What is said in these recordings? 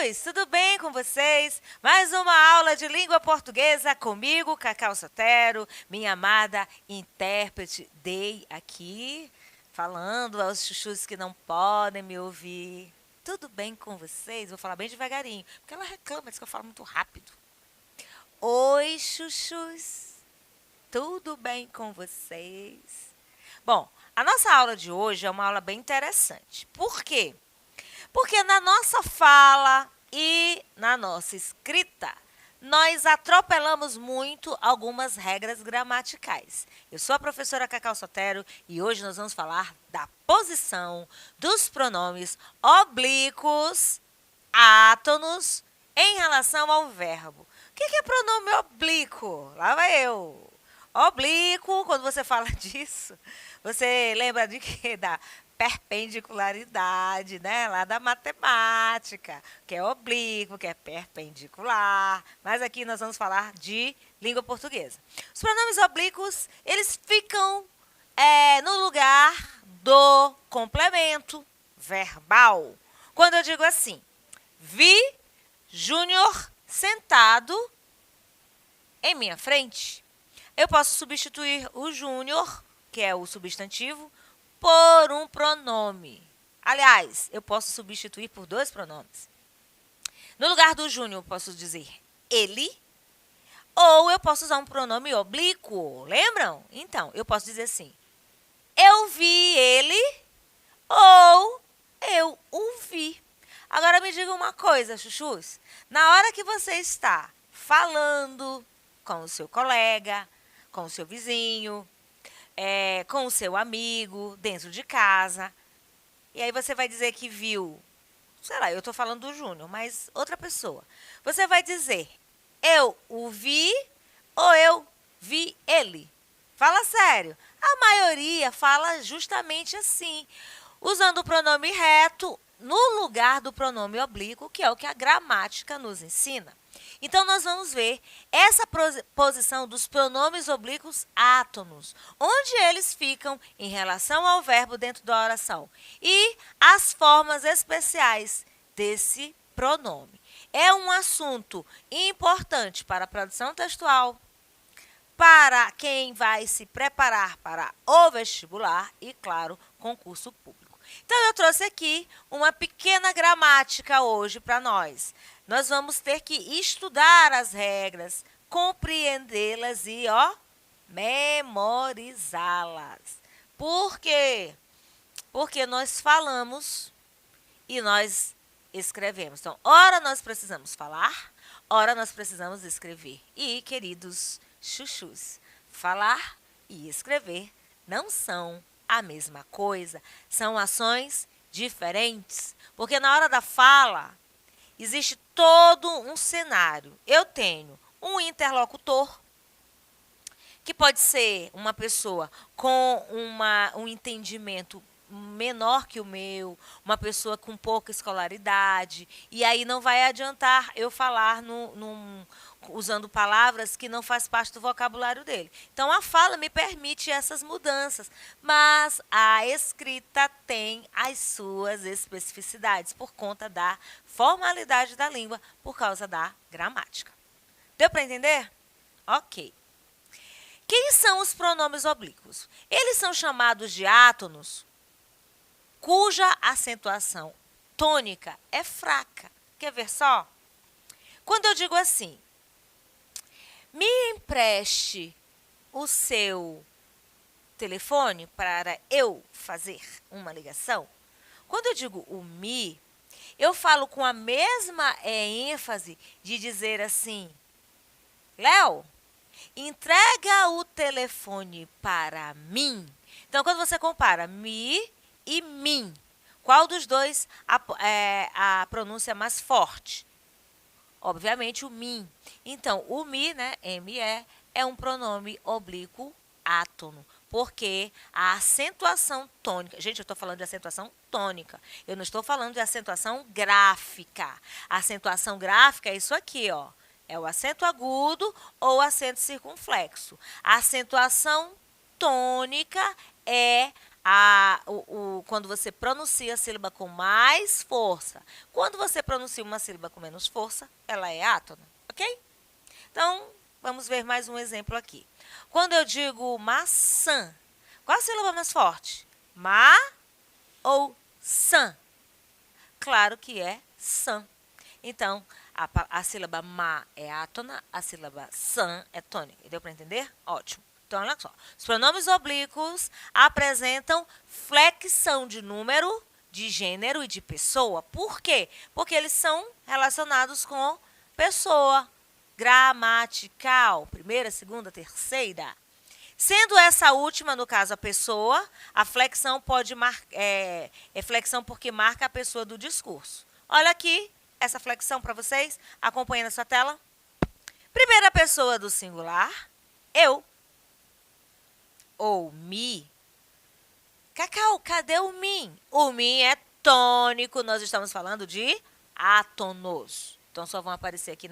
Chuchus, tudo bem com vocês? Mais uma aula de língua portuguesa comigo, Cacau Sotero, minha amada intérprete. Dei aqui, falando aos chuchus que não podem me ouvir. Tudo bem com vocês? Vou falar bem devagarinho, porque ela reclama, diz que eu falo muito rápido. Oi, chuchus, tudo bem com vocês? Bom, a nossa aula de hoje é uma aula bem interessante. Por quê? Porque na nossa fala e na nossa escrita, nós atropelamos muito algumas regras gramaticais. Eu sou a professora Cacau Sotero e hoje nós vamos falar da posição dos pronomes oblíquos, átonos, em relação ao verbo. O que é pronome oblíquo? Lá vai eu. Oblíquo, quando você fala disso, você lembra de quê? Da perpendicularidade, né? Lá da matemática, que é oblíquo, que é perpendicular. Mas aqui nós vamos falar de língua portuguesa. Os pronomes oblíquos, eles ficam no lugar do complemento verbal. Quando eu digo assim, vi Júnior sentado em minha frente, eu posso substituir o Júnior, que é o substantivo, por um pronome. Aliás, eu posso substituir por dois pronomes. No lugar do Júnior, eu posso dizer ele, ou eu posso usar um pronome oblíquo. Lembram? Então, eu posso dizer assim, eu vi ele, ou eu o vi. Agora me diga uma coisa, chuchus. Na hora que você está falando com o seu colega, com o seu vizinho, com o seu amigo, dentro de casa, e aí você vai dizer que viu, sei lá, eu estou falando do Júnior, mas outra pessoa. Você vai dizer, eu o vi ou eu vi ele? Fala sério. A maioria fala justamente assim, usando o pronome reto no lugar do pronome oblíquo, que é o que a gramática nos ensina. Então, nós vamos ver essa posição dos pronomes oblíquos átonos, onde eles ficam em relação ao verbo dentro da oração, e as formas especiais desse pronome. É um assunto importante para a produção textual, para quem vai se preparar para o vestibular e, claro, concurso público. Então, eu trouxe aqui uma pequena gramática hoje para nós. Nós vamos ter que estudar as regras, compreendê-las e, memorizá-las. Por quê? Porque nós falamos e nós escrevemos. Então, ora nós precisamos falar, ora nós precisamos escrever. E, queridos chuchus, falar e escrever não são a mesma coisa, são ações diferentes, porque na hora da fala existe todo um cenário. Eu tenho um interlocutor, que pode ser uma pessoa com um entendimento menor que o meu, uma pessoa com pouca escolaridade, e aí não vai adiantar eu falar usando palavras que não faz parte do vocabulário dele. Então, a fala me permite essas mudanças, mas a escrita tem as suas especificidades por conta da formalidade da língua, por causa da gramática. Deu para entender? Ok. Quem são os pronomes oblíquos? Eles são chamados de átonos, cuja acentuação tônica é fraca. Quer ver só? Quando eu digo assim, me empreste o seu telefone para eu fazer uma ligação. Quando eu digo o me, eu falo com a mesma ênfase de dizer assim, Léo, entrega o telefone para mim. Então, quando você compara me e mim, qual dos dois a pronúncia é mais forte? Obviamente, o mim. Então, o mi, né, M-E, é um pronome oblíquo átono, porque a acentuação tônica... Gente, eu estou falando de acentuação tônica. Eu não estou falando de acentuação gráfica. A acentuação gráfica é isso aqui, ó. É o acento agudo ou acento circunflexo. A acentuação tônica é quando você pronuncia a sílaba com mais força. Quando você pronuncia uma sílaba com menos força, ela é átono, ok? Então, vamos ver mais um exemplo aqui. Quando eu digo maçã, qual a sílaba mais forte? Ma ou san? Claro que é san. Então, a sílaba ma é átona, a sílaba san é tônica. Deu para entender? Ótimo. Então, olha só. Os pronomes oblíquos apresentam flexão de número, de gênero e de pessoa. Por quê? Porque eles são relacionados com pessoa. Gramatical. Primeira, segunda, terceira. Sendo essa última, no caso, a pessoa, a flexão é flexão porque marca a pessoa do discurso. Olha aqui essa flexão para vocês, acompanhando a sua tela. Primeira pessoa do singular, eu. Ou me. Cacau, cadê o mim? O mim é tônico, nós estamos falando de átonos. Então, só vão aparecer aqui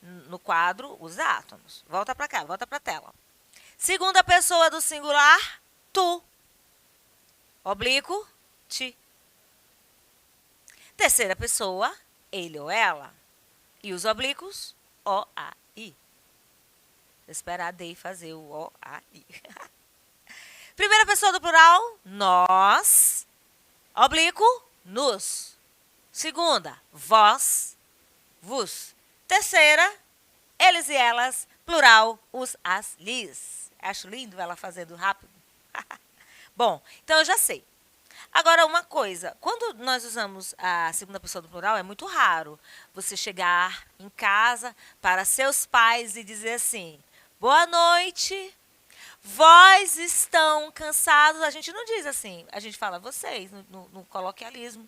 no quadro os átonos. Volta para cá, volta para a tela. Segunda pessoa do singular, tu. Oblíquo, ti. Terceira pessoa, ele ou ela. E os oblíquos, o, a, i. Vou esperar a D fazer o o, a, i. Primeira pessoa do plural, nós. Oblíquo, nos. Segunda, vós, vos. Terceira, eles e elas, plural, os, as, lis. Acho lindo ela fazendo rápido. Bom, então eu já sei. Agora, uma coisa. Quando nós usamos a segunda pessoa do plural, é muito raro você chegar em casa para seus pais e dizer assim, boa noite, vós estão cansados. A gente não diz assim, a gente fala vocês, no coloquialismo.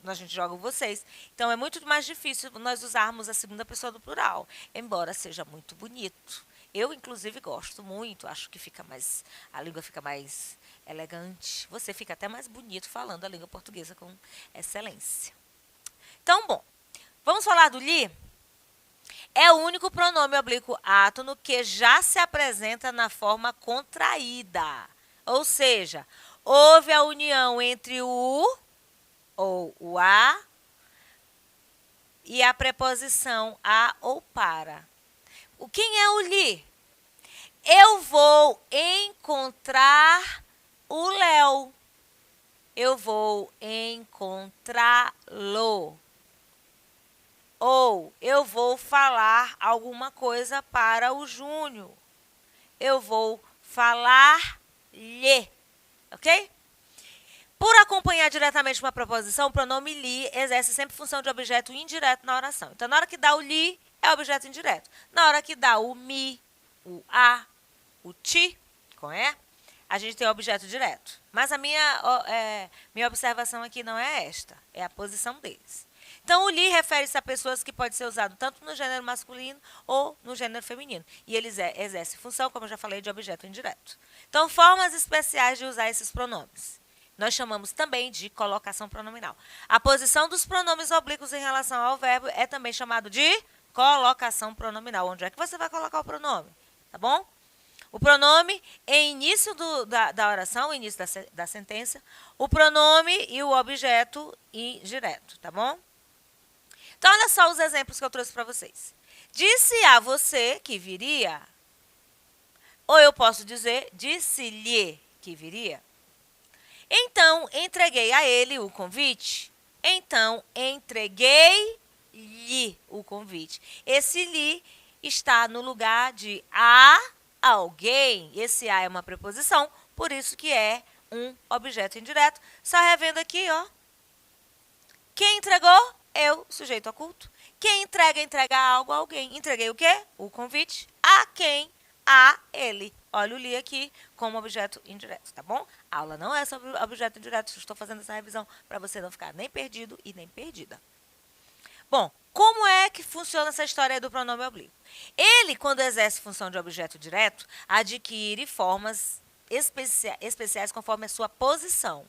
A gente joga vocês. Então, é muito mais difícil nós usarmos a segunda pessoa do plural, embora seja muito bonito. Eu, inclusive, gosto muito, acho que a língua fica mais elegante. Você fica até mais bonito falando a língua portuguesa com excelência. Então, bom, vamos falar do li? É o único pronome oblíquo átono que já se apresenta na forma contraída. Ou seja, houve a união entre o ou o a e a preposição a ou para. Quem é o li? Eu vou encontrar o Léo. Eu vou encontrá-lo. Ou eu vou falar alguma coisa para o Júnior. Eu vou falar-lhe. Ok? Por acompanhar diretamente uma proposição, o pronome li exerce sempre função de objeto indireto na oração. Então, na hora que dá o li, é objeto indireto. Na hora que dá o mi, o a, o ti, com é, a gente tem o objeto direto. Mas a minha observação aqui não é esta, é a posição deles. Então, o li refere-se a pessoas que pode ser usado tanto no gênero masculino ou no gênero feminino. E eles exercem função, como eu já falei, de objeto indireto. Então, formas especiais de usar esses pronomes. Nós chamamos também de colocação pronominal. A posição dos pronomes oblíquos em relação ao verbo é também chamado de colocação pronominal. Onde é que você vai colocar o pronome? Tá bom? O pronome em início da oração, início da sentença, o pronome e o objeto indireto, tá bom? Então, olha só os exemplos que eu trouxe para vocês. Disse a você que viria, ou eu posso dizer, disse-lhe que viria. Então, entreguei a ele o convite. Então, entreguei-lhe o convite. Esse lhe está no lugar de a alguém. Esse a é uma preposição, por isso que é um objeto indireto. Só revendo aqui, ó. Quem entregou? Eu, sujeito oculto. Quem entrega algo a alguém. Entreguei o quê? O convite. A quem? A ele. Olha o li aqui como objeto indireto, tá bom? A aula não é sobre objeto indireto, estou fazendo essa revisão para você não ficar nem perdido e nem perdida. Bom, como é que funciona essa história do pronome oblíquo? Ele, quando exerce função de objeto direto, adquire formas especiais conforme a sua posição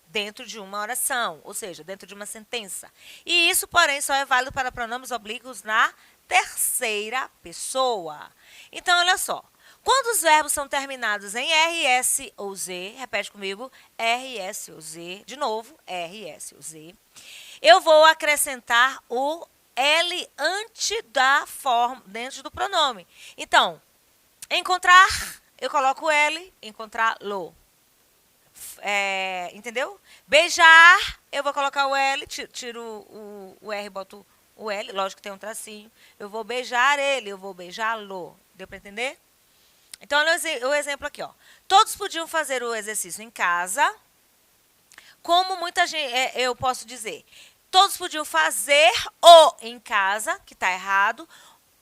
dentro de uma oração, ou seja, dentro de uma sentença. E isso, porém, só é válido para pronomes oblíquos na terceira pessoa. Então, olha só. Quando os verbos são terminados em RS ou Z, repete comigo, RS ou Z, de novo, RS ou Z, eu vou acrescentar o L antes da forma, dentro do pronome. Então, encontrar, eu coloco o L, encontrá-lo. Entendeu? Beijar, eu vou colocar o L, tiro o R, boto o L, lógico que tem um tracinho. Eu vou beijar ele, eu vou beijá-lo. Deu para entender? Então, olha o exemplo aqui, ó. Todos podiam fazer o exercício em casa. Como muita gente, eu posso dizer, todos podiam fazer o em casa, que está errado.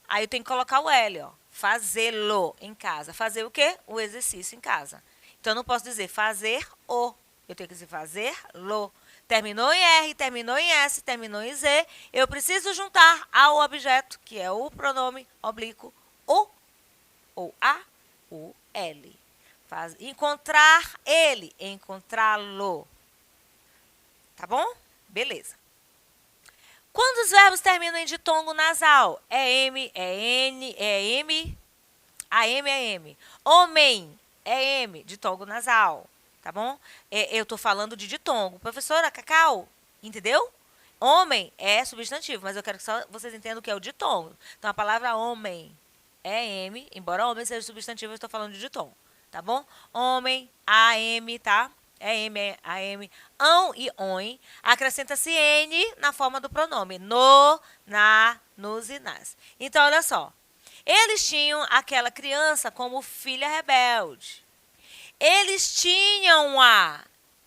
Aí eu tenho que colocar o L, ó. Fazê-lo em casa. Fazer o quê? O exercício em casa. Então, eu não posso dizer fazer o. Eu tenho que dizer fazer-lo. Terminou em R, terminou em S, terminou em Z. Eu preciso juntar ao objeto, que é o pronome oblíquo, o ou a, o L. Encontrar ele, encontrá-lo. Tá bom? Beleza. Quando os verbos terminam em ditongo nasal, é M, é N, é M, a M é M. Homem é M, ditongo nasal. Tá bom? Eu estou falando de ditongo. Professora, Cacau, entendeu? Homem é substantivo, mas eu quero que só vocês entendam o que é o ditongo. Então, a palavra homem é M, embora homem seja substantivo, eu estou falando de ditongo. Tá bom? Homem, AM, tá? É M, é AM. Ão e ON. Acrescenta-se N na forma do pronome. No, na, nos e nas. Então, olha só. Eles tinham aquela criança como filha rebelde. Eles tinham a.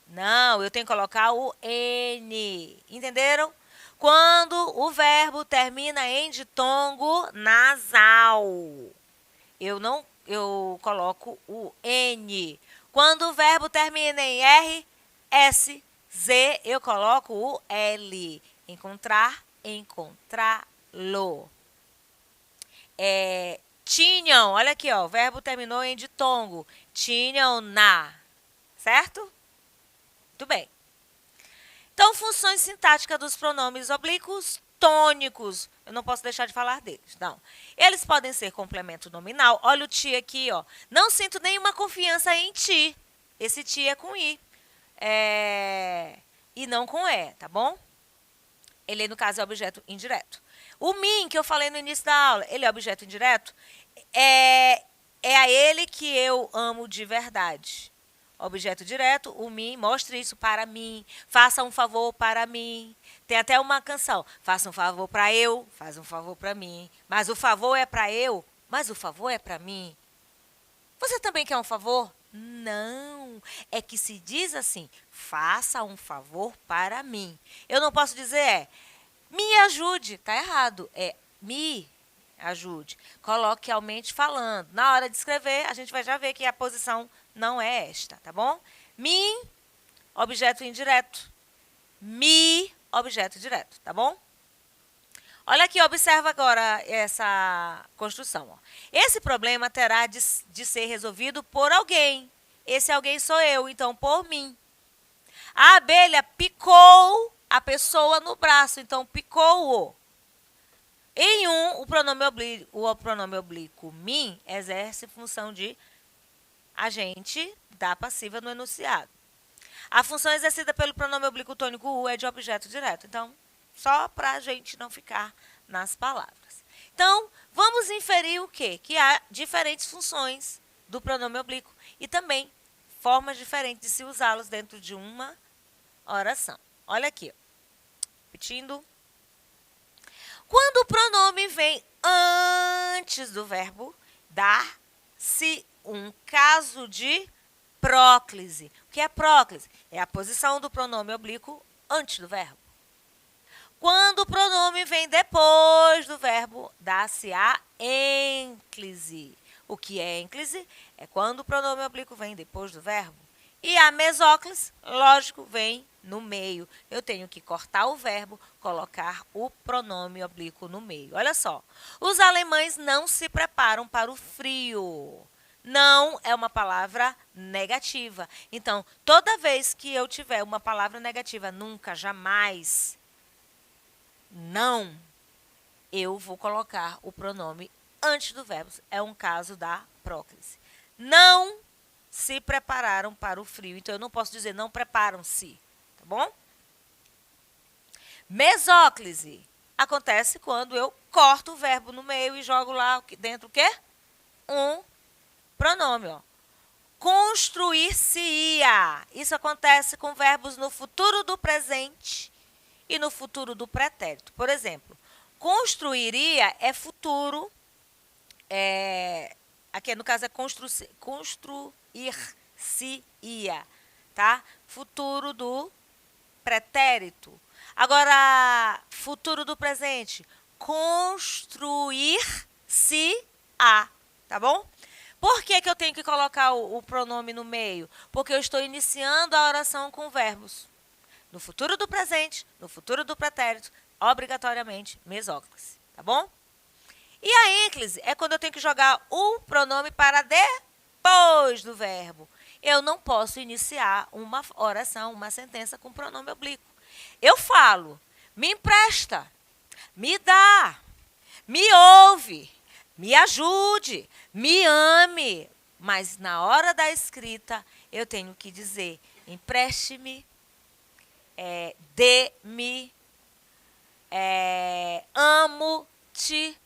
Não, eu tenho que colocar o N. Entenderam? Quando o verbo termina em ditongo nasal, eu coloco o N. Quando o verbo termina em R, S, Z, eu coloco o L. Encontrar, encontrá-lo. Tinham, olha aqui, ó, o verbo terminou em ditongo. Tinham na, certo? Muito bem. Então, funções sintáticas dos pronomes oblíquos tônicos. Eu não posso deixar de falar deles, não. Eles podem ser complemento nominal. Olha o ti aqui, ó. Não sinto nenhuma confiança em ti. Esse ti é com i. E não com e, tá bom? Ele, no caso, é objeto indireto. O mim, que eu falei no início da aula, ele é objeto indireto? É a ele que eu amo de verdade. Objeto direto, o mim, mostre isso para mim. Faça um favor para mim. Tem até uma canção. Faça um favor para eu, faz um favor para mim. Mas o favor é para eu, mas o favor é para mim. Você também quer um favor? Não. É que se diz assim, faça um favor para mim. Eu não posso dizer me ajude. Está errado. É me ajude. Coloquialmente falando. Na hora de escrever, a gente vai já ver que a posição não é esta, tá bom? Mim, objeto indireto. Me, objeto direto, tá bom? Olha aqui, observa agora essa construção. Ó. Esse problema terá de ser resolvido por alguém. Esse alguém sou eu, então por mim. A abelha picou a pessoa no braço, então picou-o. Em o pronome oblíquo mim exerce função de agente da passiva no enunciado. A função exercida pelo pronome oblíquo tônico u é de objeto direto. Então, só para a gente não ficar nas palavras. Então, vamos inferir o quê? Que há diferentes funções do pronome oblíquo e também formas diferentes de se usá-los dentro de uma oração. Olha aqui, ó. Repetindo. Quando o pronome vem antes do verbo, dá-se um caso de próclise. O que é próclise? É a posição do pronome oblíquo antes do verbo. Quando o pronome vem depois do verbo, dá-se a ênclise. O que é ênclise? É quando o pronome oblíquo vem depois do verbo. E a mesóclise, lógico, vem no meio. Eu tenho que cortar o verbo, colocar o pronome oblíquo no meio. Olha só, os alemães não se preparam para o frio. Não é uma palavra negativa. Então, toda vez que eu tiver uma palavra negativa, nunca, jamais, não, eu vou colocar o pronome antes do verbo. É um caso da próclise. Não se prepararam para o frio. Então, eu não posso dizer não preparam-se. Tá bom? Mesóclise acontece quando eu corto o verbo no meio e jogo lá dentro o quê? Um pronome, ó. Construir-se-ia. Isso acontece com verbos no futuro do presente e no futuro do pretérito. Por exemplo, construiria é futuro, aqui no caso é construir-se-ia, tá? Futuro do pretérito. Agora, futuro do presente, construir-se-a, tá bom? Por que eu tenho que colocar o pronome no meio? Porque eu estou iniciando a oração com verbos. No futuro do presente, no futuro do pretérito, obrigatoriamente, mesóclise, tá bom? E a ínclise é quando eu tenho que jogar o pronome para depois do verbo. Eu não posso iniciar uma oração, uma sentença com pronome oblíquo. Eu falo, me empresta, me dá, me ouve, me ajude, me ame. Mas na hora da escrita, eu tenho que dizer, empreste-me, dê-me, amo-te.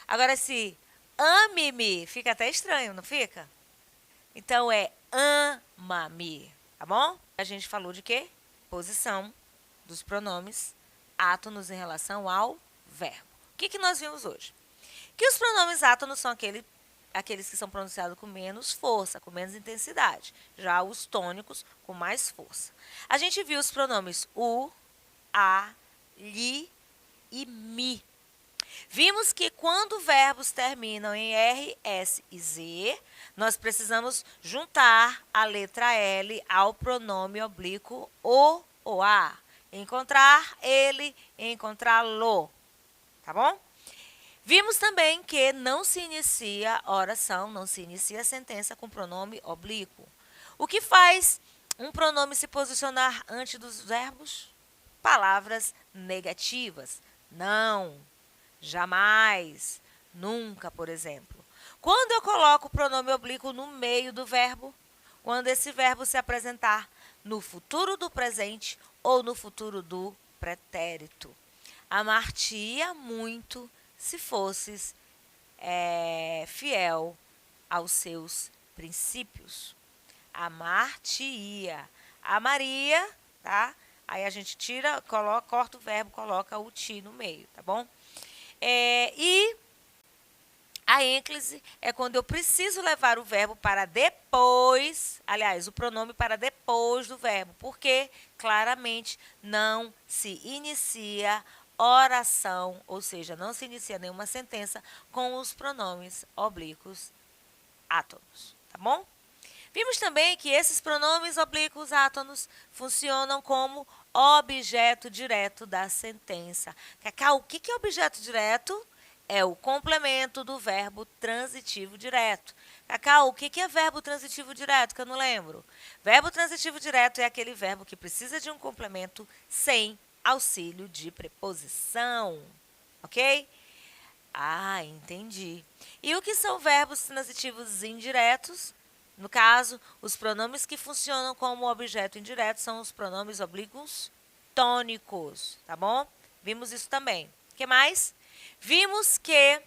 Agora, se ame-me, fica até estranho, não fica? Então, é ama-me, tá bom? A gente falou de quê? Posição dos pronomes átonos em relação ao verbo. O que nós vimos hoje? Que os pronomes átonos são aqueles que são pronunciados com menos força, com menos intensidade. Já os tônicos, com mais força. A gente viu os pronomes u, a, li e mi. Vimos que quando verbos terminam em R, S e Z, nós precisamos juntar a letra L ao pronome oblíquo o ou a. Encontrar ele, encontrá-lo. Tá bom? Vimos também que não se inicia oração, não se inicia sentença com pronome oblíquo. O que faz um pronome se posicionar antes dos verbos? Palavras negativas. Não, jamais, nunca, por exemplo. Quando eu coloco o pronome oblíquo no meio do verbo, quando esse verbo se apresentar no futuro do presente ou no futuro do pretérito. Amar-te-ia muito se fosses fiel aos seus princípios. Amar-te-ia. Amaria, tá? Aí a gente tira, corta o verbo, coloca o ti no meio, tá bom? E a ênclise é quando eu preciso levar o verbo para depois, aliás, o pronome para depois do verbo, porque claramente não se inicia oração, ou seja, não se inicia nenhuma sentença com os pronomes oblíquos átonos, tá bom? Vimos também que esses pronomes oblíquos átonos funcionam como objeto direto da sentença. Cacau, o que é objeto direto? É o complemento do verbo transitivo direto. Cacau, o que é verbo transitivo direto? Que eu não lembro. Verbo transitivo direto é aquele verbo que precisa de um complemento sem auxílio de preposição. Ok? Ah, entendi. E o que são verbos transitivos indiretos? No caso, os pronomes que funcionam como objeto indireto são os pronomes oblíquos tônicos, tá bom? Vimos isso também. O que mais? Vimos que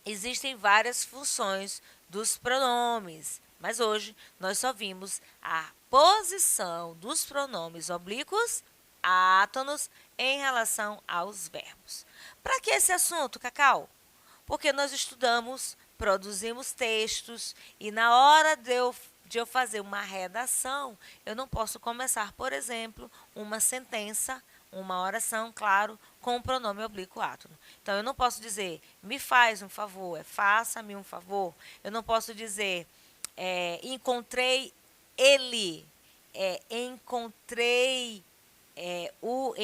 existem várias funções dos pronomes, mas hoje nós só vimos a posição dos pronomes oblíquos átonos em relação aos verbos. Para que esse assunto, Cacau? Porque nós estudamos, produzimos textos e na hora de eu fazer uma redação, eu não posso começar, por exemplo, uma sentença, uma oração, claro, com o pronome oblíquo átono. Então, eu não posso dizer, me faz um favor, faça-me um favor. Eu não posso dizer, encontrei ele, encontrei eu, o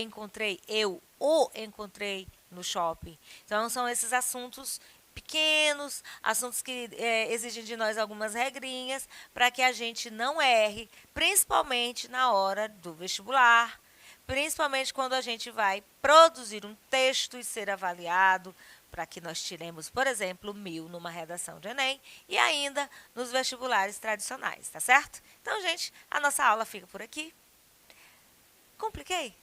encontrei no shopping. Então, são esses assuntos pequenos, assuntos que exigem de nós algumas regrinhas para que a gente não erre, principalmente na hora do vestibular, principalmente quando a gente vai produzir um texto e ser avaliado para que nós tiremos, por exemplo, 1000 numa redação de Enem e ainda nos vestibulares tradicionais, tá certo? Então, gente, a nossa aula fica por aqui. Compliquei?